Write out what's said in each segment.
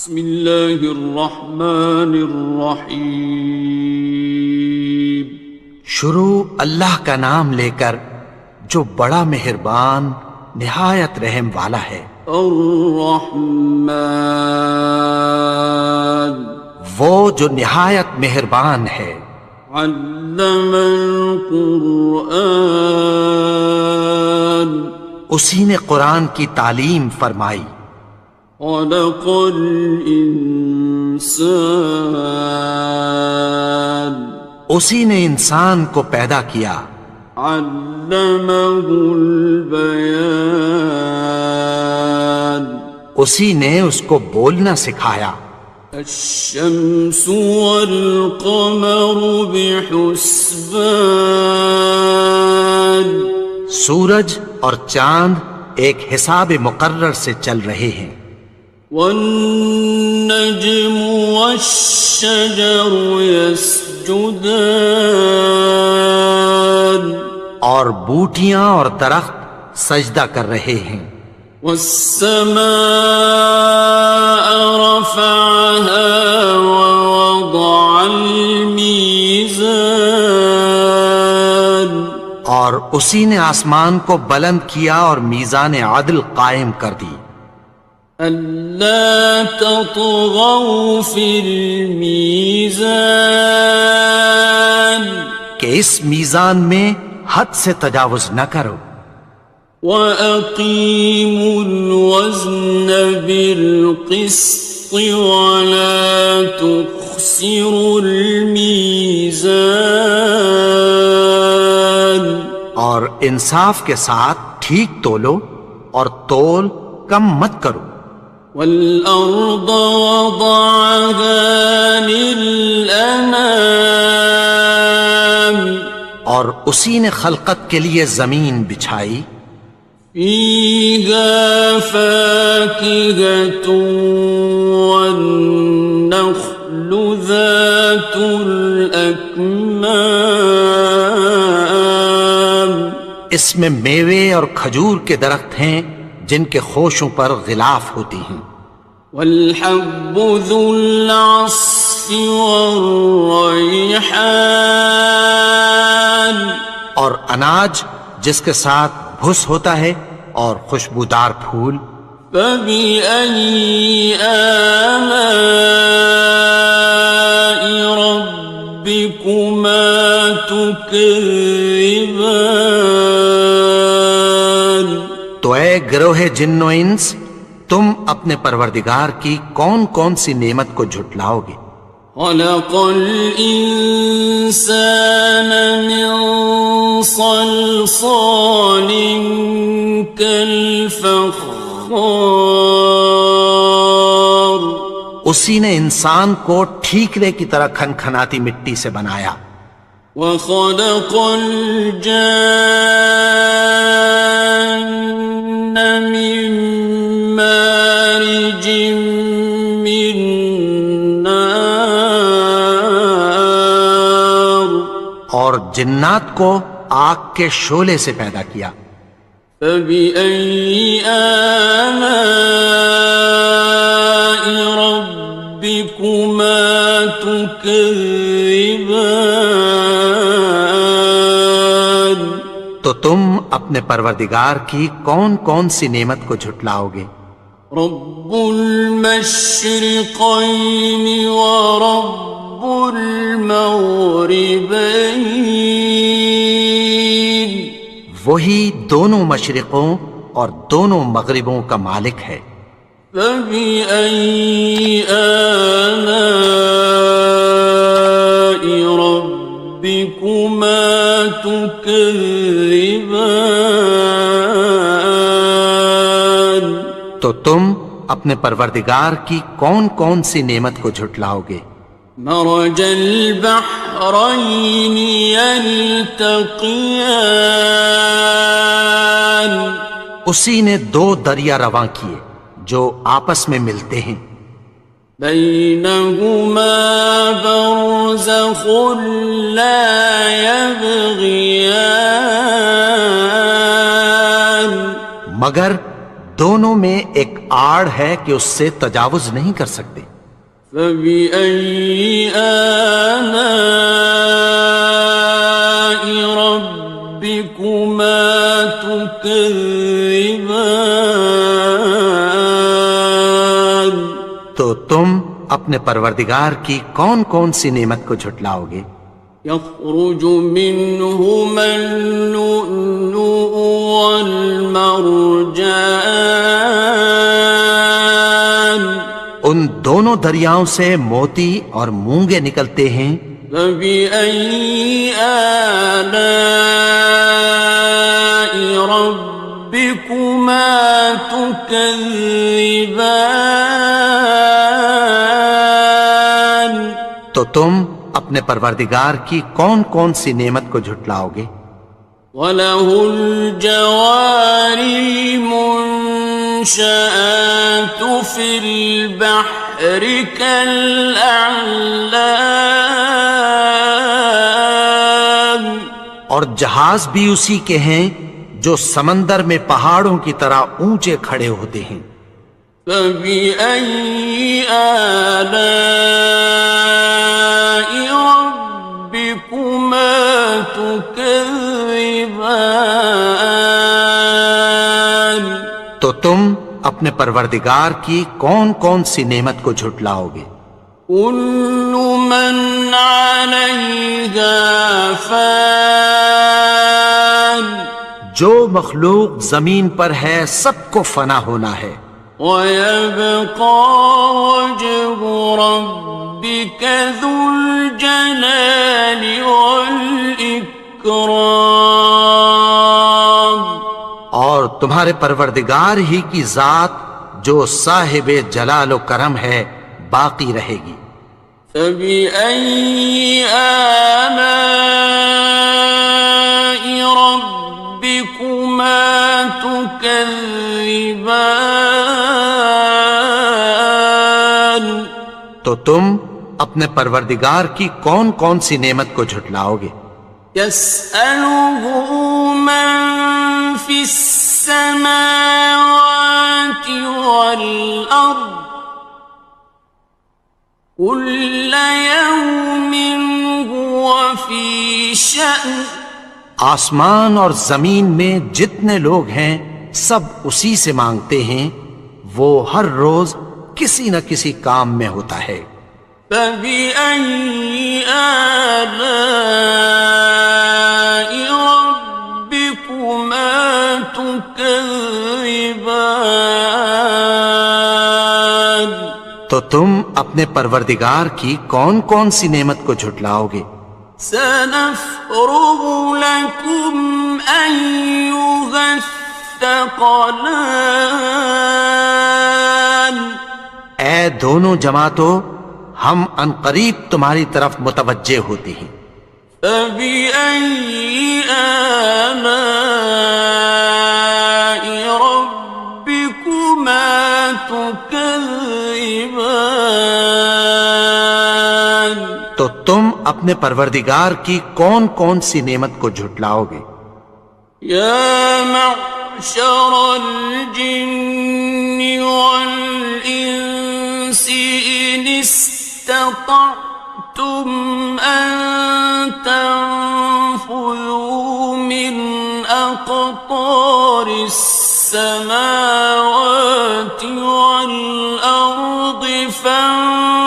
بسم اللہ الرحمن الرحیم۔ شروع اللہ کا نام لے کر جو بڑا مہربان نہایت رحم والا ہے۔ الرحمن، وہ جو نہایت مہربان ہے۔ علم القرآن، اسی نے قرآن کی تعلیم فرمائی۔ خلق الانسان، اسی نے انسان کو پیدا کیا۔ علمہ البیان، اسی نے اس کو بولنا سکھایا۔ الشمس والقمر بحسبان، سورج اور چاند ایک حساب مقرر سے چل رہے ہیں۔ والنجم والشجر يسجدان، اور بوٹیاں اور درخت سجدہ کر رہے ہیں۔ والسماء رفعها ووضع الميزان، اور اسی نے آسمان کو بلند کیا اور میزان عدل قائم کر دی۔ ألا تطغوا في الميزان، کہ اس میزان میں حد سے تجاوز نہ کرو۔ وأقيموا الوزن بالقسط ولا تخسروا الميزان، اور انصاف کے ساتھ ٹھیک تولو اور تول کم مت کرو۔ والأرض وضعها للأنام، اور اسی نے خلقت کے لیے زمین بچھائی۔ فيها فاكهة والنخل ذات الأكمام، اس میں میوے اور کھجور کے درخت ہیں جن کے خوشوں پر غلاف ہوتی ہیں۔ والحب ذو العصف والريحان، اور اناج جس کے ساتھ بھس ہوتا ہے اور خوشبودار پھول۔ فبأي آلاء ربكما تكذبان، تو اے گروہ جن و انس، تم اپنے پروردگار کی کون کون سی نعمت کو جھٹلاؤ گے؟ خلق الإنسان من صلصال كالفخار، اسی نے انسان کو ٹھیکرے کی طرح کھنکھناتی مٹی سے بنایا۔ وخلق الجان من مارج من نار، اور جنات کو آگ کے شعلے سے پیدا کیا۔ فبأي آلاء ربكما تكذبان، تو تم اپنے پروردگار کی کون کون سی نعمت کو جھٹلاؤ گے؟ رب المشرقين ورب المغربين، وہی دونوں مشرقوں اور دونوں مغربوں کا مالک ہے۔ فبأي آلاء ربكما تكذبان، تو تم اپنے پروردگار کی کون کون سی نعمت کو جھٹلاؤ گے؟ مرج البحرين يلتقيان، اسی نے دو دریا رواں کیے جو آپس میں ملتے ہیں۔ بينهما برزخ لا يبغيان، مگر دونوں میں ایک آڑ ہے کہ اس سے تجاوز نہیں کر سکتے۔ فبأي آلاء ربكما تكذبان؟ تو تم اپنے پروردگار کی کون کون سی نعمت کو جھٹلاؤ گے؟ يخرج منهما اللؤلؤ والمرجان، ان دونوں دریاؤں سے موتی اور مونگے نکلتے ہیں۔ فبأي آلاء ربكما تكذبان؟ تو تم اپنے پروردگار کی کون کون سی نعمت کو جھٹلاؤ گے؟ وَلَهُ الْجَوَارِ الْمُنشَآتُ فِي الْبَحْرِ كَالْأَعْلَامِ، اور جہاز بھی اسی کے ہیں جو سمندر میں پہاڑوں کی طرح اونچے کھڑے ہوتے ہیں۔ فَبِأَيِّ آلَاءِ رَبِّكُمَا تُكَذِّبَانِ؟ تو تم اپنے پروردگار کی کون کون سی نعمت کو جھٹلاؤ گے؟ كُلُّ مَنْ عَلَيْهَا فَانٍ، جو مخلوق زمین پر ہے سب کو فنا ہونا ہے۔ وَيَبْقَى وَجْهُ رَبِّكَ ذُو الْجَلَالِ وَالْإِكْرَامِ، اور تمہارے پروردگار ہی کی ذات جو صاحب جلال و کرم ہے باقی رہے گی۔ فَبِأَيِّ آلَاءِ رَبِّكُمَا تُكَذِّبَانِ؟ تو تم اپنے پروردگار کی کون کون سی نعمت کو جھٹلاؤ گے؟ يَسْأَلُهُ مَن فِي السَّمَاوَاتِ وَالْأَرْضِ كُلَّ يَوْمٍ هُوَ فِي شَأْنٍ، آسمان اور زمین میں جتنے لوگ ہیں سب اسی سے مانگتے ہیں، وہ ہر روز کسی نہ کسی کام میں ہوتا ہے۔ فَبِأَيِّ آلَاءِ رَبِّكُمَا تُكَذِّبَانِ؟ تو تم اپنے پروردگار کی کون کون سی نعمت کو جھٹلاؤ گے؟ سَنَفْرُغُ لَكُمْ أَيُّهَ الثَّقَلَانِ، اے دونوں جماعتوں، ہم عنقریب تمہاری طرف متوجہ ہوتے ہیں۔ فَبِأَيِّ آلَاءِ رَبِّكُمَا تُكَذِّبَانِ؟ تو تم اپنے پروردگار کی کون کون سی نعمت کو جھٹلاؤ گے؟ يَا مَعْشَرَ الْجِنِّ وَالْإِنسِ إِنِ اسْتَطَعْتُمْ أَن تَنفُذُوا مِنْ أَقْطَارِ السَّمَاوَاتِ وَالْأَرْضِ فَانفُذُوا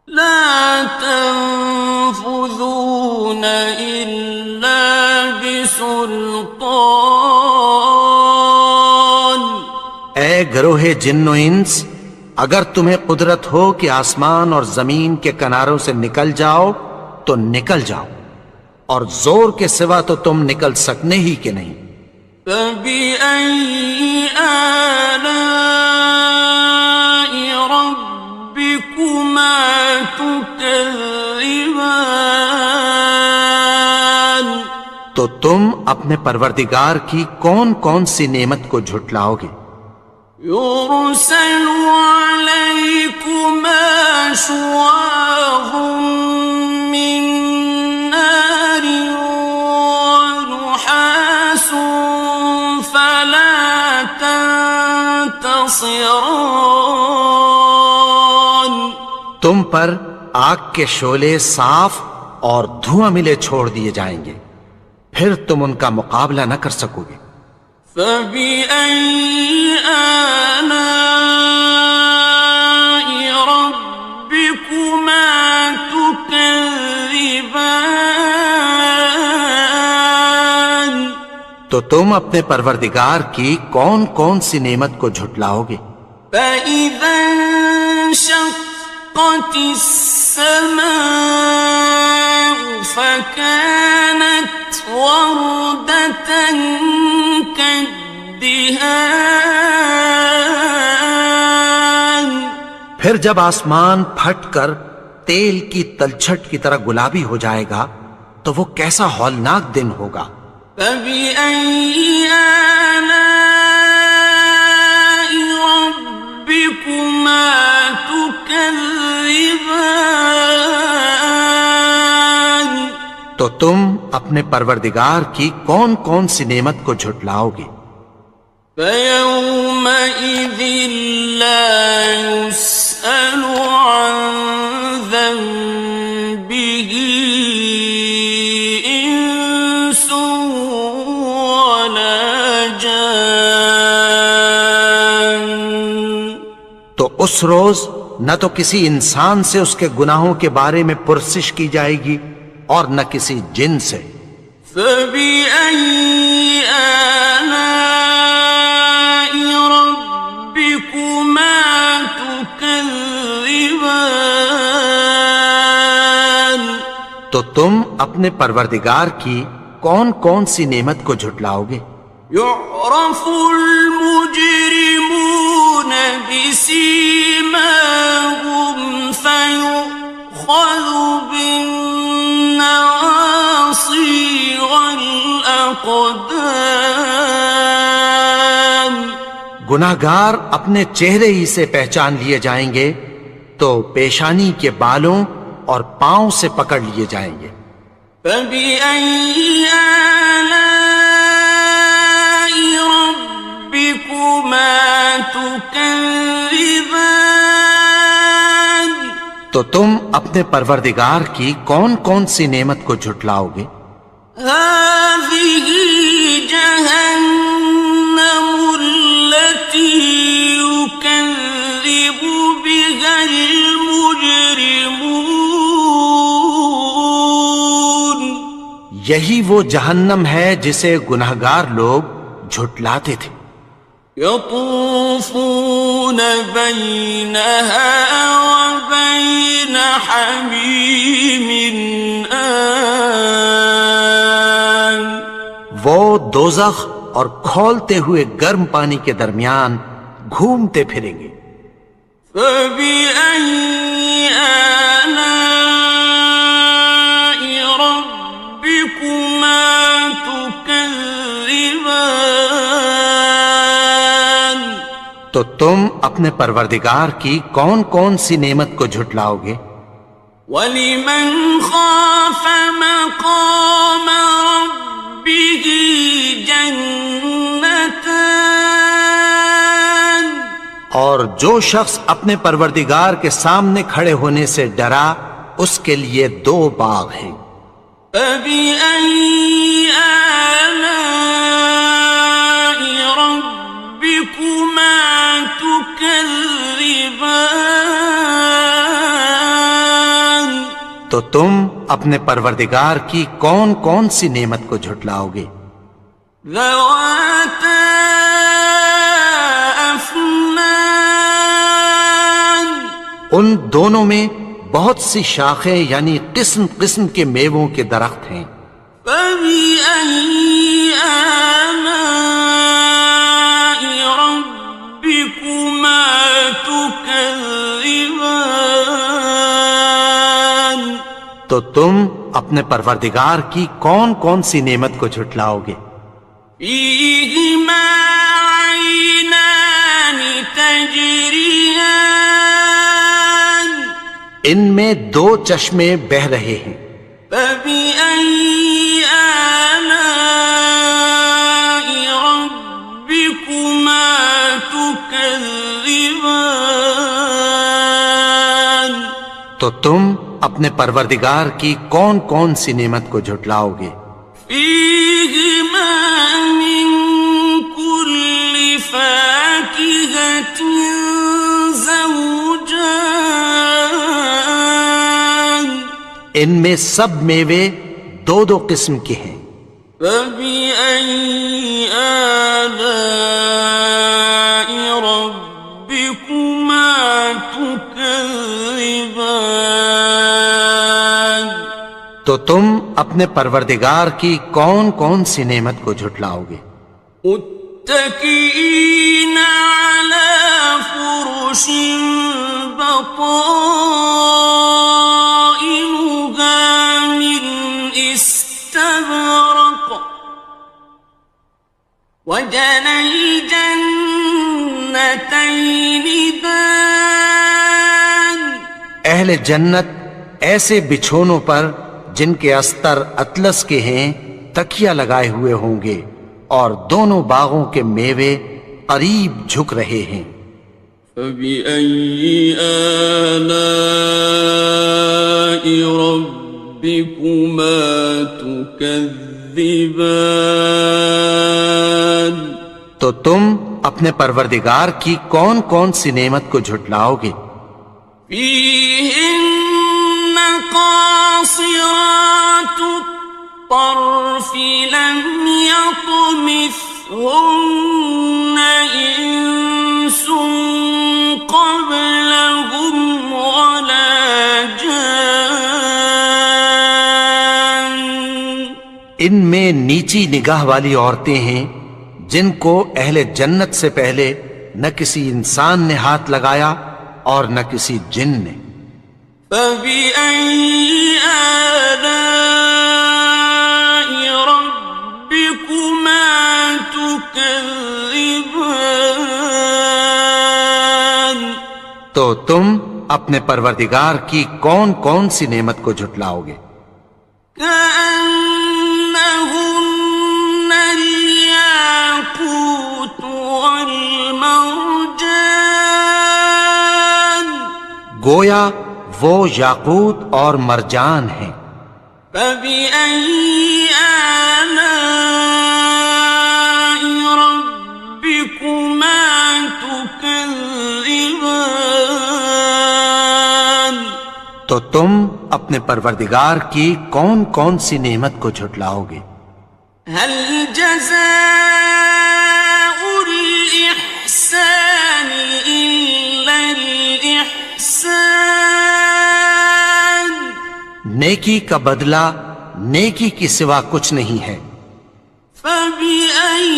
لَا تَنفُذُونَ إِلَّا بِسُلْطَانٍ۔ اے گروہ جن و انس، اگر تمہیں قدرت ہو کہ آسمان اور زمین کے کناروں سے نکل جاؤ تو نکل جاؤ، اور زور کے سوا تو تم نکل سکنے ہی کہ نہیں۔ فَبِأَيِّ آلَاءِ رَبِّكُمَا تُكَذِّبَانِ؟ تو تم اپنے پروردگار کی کون کون سی نعمت کو جھٹلاؤ گے؟ يُرْسَلُ عَلَيْكُمَا شُوَاظٌ مِّن نَّارٍ وَنُحَاسٌ خصران. تم پر آگ کے شعلے صاف اور دھواں ملے چھوڑ دیے جائیں گے، پھر تم ان کا مقابلہ نہ کر سکو گے۔ فبأي آلاء ربكما تكذبان. تو تم اپنے پروردگار کی کون کون سی نعمت کو جھٹلاؤ گے؟ فإذا انشقت السماء فكانت وردة كالدهان. پھر جب آسمان پھٹ کر تیل کی تلچھٹ کی طرح گلابی ہو جائے گا تو وہ کیسا ہولناک دن ہوگا۔ فبأي آلاء ربكما تكذبان. تو تم اپنے پروردگار کی کون کون سی نعمت کو جھٹلاؤ گے؟ فيومئذ لا يسأل عن ذنبه إنس ولا جان. تو اس روز نہ تو کسی انسان سے اس کے گناہوں کے بارے میں پرسش کی جائے گی اور نہ کسی جن سے۔ فبأي آلاء ربكما تكذبان. تو تم اپنے پروردگار کی کون کون سی نعمت کو جھٹلاؤ گے؟ يعرف المجرمون بسيماهم فيؤخذ بالنواصي والأقدام. گناہگار اپنے چہرے ہی سے پہچان لیے جائیں گے تو پیشانی کے بالوں اور پاؤں سے پکڑ لیے جائیں گے۔ فبأي آلاء ربكما تكذبان. تو تم اپنے پروردگار کی کون کون سی نعمت کو جھٹلاؤ گے؟ هذه جهنم التي يكذب بها المجرمون. یہی وہ جہنم ہے جسے گناہگار لوگ جھٹلاتے تھے۔ يطوفون بينها وبين حميم آن. وہ دوزخ اور کھولتے ہوئے گرم پانی کے درمیان گھومتے پھریں گے۔ فبأي آلاء ربكما تكذبان. تو تم اپنے پروردگار کی کون کون سی نعمت کو جھٹلاؤ گے؟ وَلِمَنْ خَافَ مَقَامَ رَبِّهِ جَنَّتَانِ. اور جو شخص اپنے پروردگار کے سامنے کھڑے ہونے سے ڈرا اس کے لیے 2 باغ ہیں۔ فَبِأَيِّ آلَاءِ رَبِّكُمَا تُكَذِّبَانِ. تو تم اپنے پروردگار کی کون کون سی نعمت کو جھٹلاؤ گے؟ ذَوَاتَا أَفْنَانٍ. ان دونوں میں بہت سی شاخیں یعنی قسم قسم کے میووں کے درخت ہیں۔ فَبِأَيِّ آلَاءِ رَبِّكُمَا تُكَذِّبَانِ. تو تم اپنے پروردگار کی کون کون سی نعمت کو جھٹلاؤ گے؟ فِيهِمَا عَيْنَانِ تَجْرِيَانِ. ان میں 2 چشمے بہہ رہے ہیں۔ فَبِأَيِّ آلَاءِ رَبِّكُمَا تُكَذِّبَانِ. تو تم اپنے پروردگار کی کون کون سی نعمت کو جھٹلاؤ گے؟ فيهما من كل فاكهة زوجان ان میں سب میوے دو دو قسم کے ہیں۔ فبأي آلاء ربكما تكذبان تو تم اپنے پروردگار کی کون کون سی نعمت کو جھٹلاؤ گے؟ متكئين على فرش بطائنها من استبرق وجنى الجنتين دان اہل جنت ایسے بچھونوں پر جن کے استر اطلس کے ہیں تکیہ لگائے ہوئے ہوں گے، اور دونوں باغوں کے میوے قریب جھک رہے ہیں۔ فبأي آلاء ربكما تكذبان تو تم اپنے پروردگار کی کون کون سی نعمت کو جھٹلاؤ گے؟ فيهن قاصرات الطرف لم يطمثهن إنس قبلهم ولا جان ان میں نیچی نگاہ والی عورتیں ہیں جن کو اہل جنت سے پہلے نہ کسی انسان نے ہاتھ لگایا اور نہ کسی جن نے۔ فبأي آلاء ربكما تكذبان تو تم اپنے پروردگار کی کون کون سی نعمت کو جھٹلاؤ گے؟ كأنهن الياقوت والمرجان گویا وہ یاقوت اور مرجان ہیں۔ فبأي آلاء ربكما تكذبان تو تم اپنے پروردگار کی کون کون سی نعمت کو جھٹلاؤ گے؟ هل جزاء الإحسان إلا الإحسان نیکی کا بدلہ نیکی کی سوا کچھ نہیں ہے۔ فبأي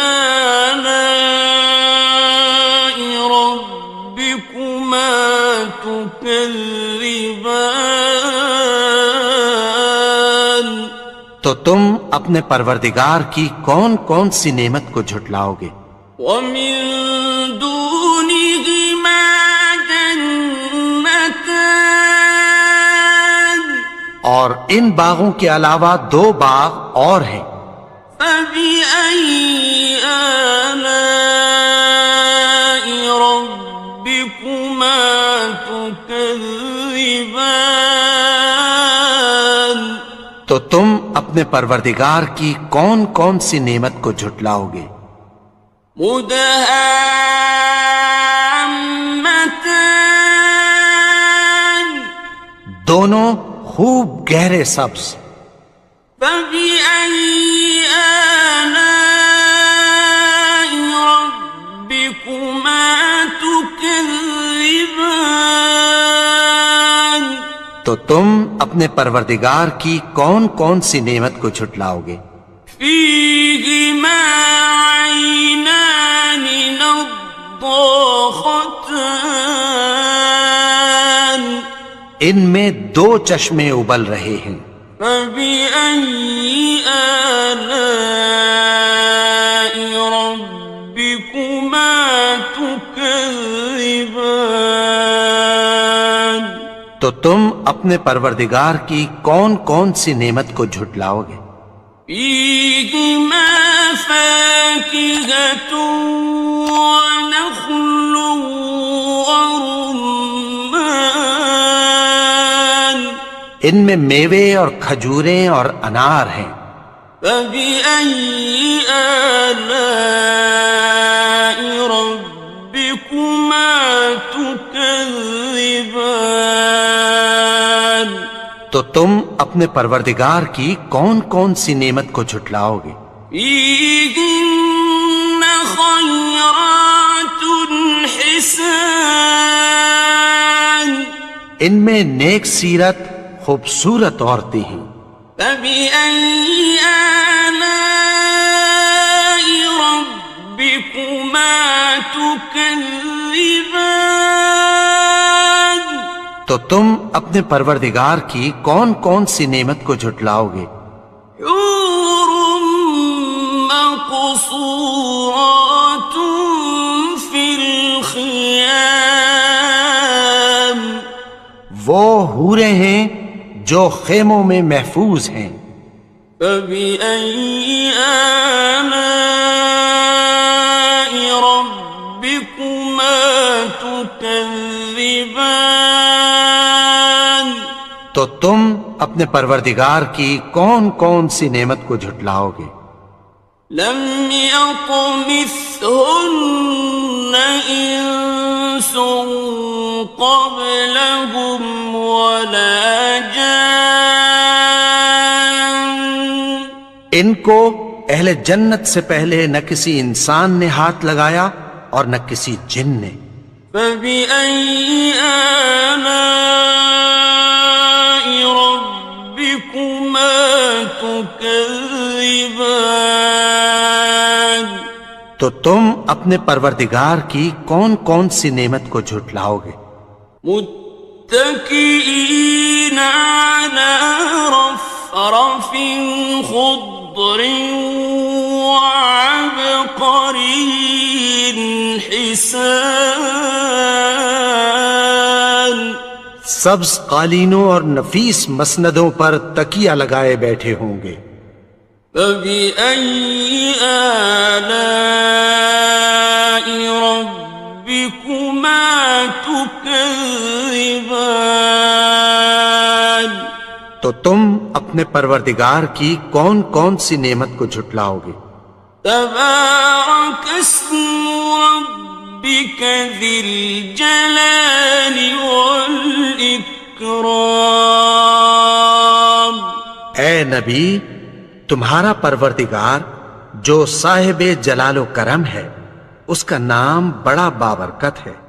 آلاء ربكما تكذبان تو تم اپنے پروردگار کی کون کون سی نعمت کو جھٹلاؤ گے؟ ومن دونهما جنتان اور ان باغوں کے علاوہ دو باغ اور ہیں۔ فبأي آلاء ربكما تكذبان تو تم اپنے پروردگار کی کون کون سی نعمت کو جھٹلاؤ گے؟ مدهامتان دونوں خوب گہرے سبز۔ فبأي آلاء ربكما تكذبان تو تم اپنے پروردگار کی کون کون سی نعمت کو جھٹلاؤ گے؟ فيهما عينان نضاختان ان میں دو چشمے ابل رہے ہیں۔ فبأي آلاء ربكما تكذبان تو تم اپنے پروردگار کی کون کون سی نعمت کو جھٹلاؤ گے؟ فيهما فاكهة ونخل ورمان ان میں میوے اور کھجوریں اور انار ہیں۔ فبأي آلاء ربكما تكذبان؟ تو تم اپنے پروردگار کی کون کون سی نعمت کو جھٹلاؤ گے؟ فيهن خيرات حسان، ان میں نیک سیرت خوبصورت عورتیں ہیں۔ فبأي آلاء ربكما تكذبان؟ تو تم اپنے پروردگار کی کون کون سی نعمت کو جھٹلاؤ گے؟ حور مقصورات في الخيام، وہ حوریں ہیں جو خیموں میں محفوظ ہیں۔ فبأي آلاء ربكما تكذبان؟ تو تم اپنے پروردگار کی کون کون سی نعمت کو جھٹلاؤ گے؟ لم يطمثهن إنس قبلهم ولا جان، ان کو اہل جنت سے پہلے نہ کسی انسان نے ہاتھ لگایا اور نہ کسی جن نے۔ فبأي آلاء ربكما تكذبان؟ تو تم اپنے پروردگار کی کون کون سی نعمت کو جھٹلاؤ گے؟ متكئين على رفرف خضر وعبقري حسان، سبز قالینوں اور نفیس مسندوں پر تکیہ لگائے بیٹھے ہوں گے۔ فبأي آلاء ربكما تكذبان؟ تو تم اپنے پروردگار کی کون کون سی نعمت کو جھٹلاؤ گے؟ تبارك اسم ربك ذي الجلال والإكرام۔ اے نبی، تمہارا پروردگار جو صاحب جلال و کرم ہے، اس کا نام بڑا بابرکت ہے۔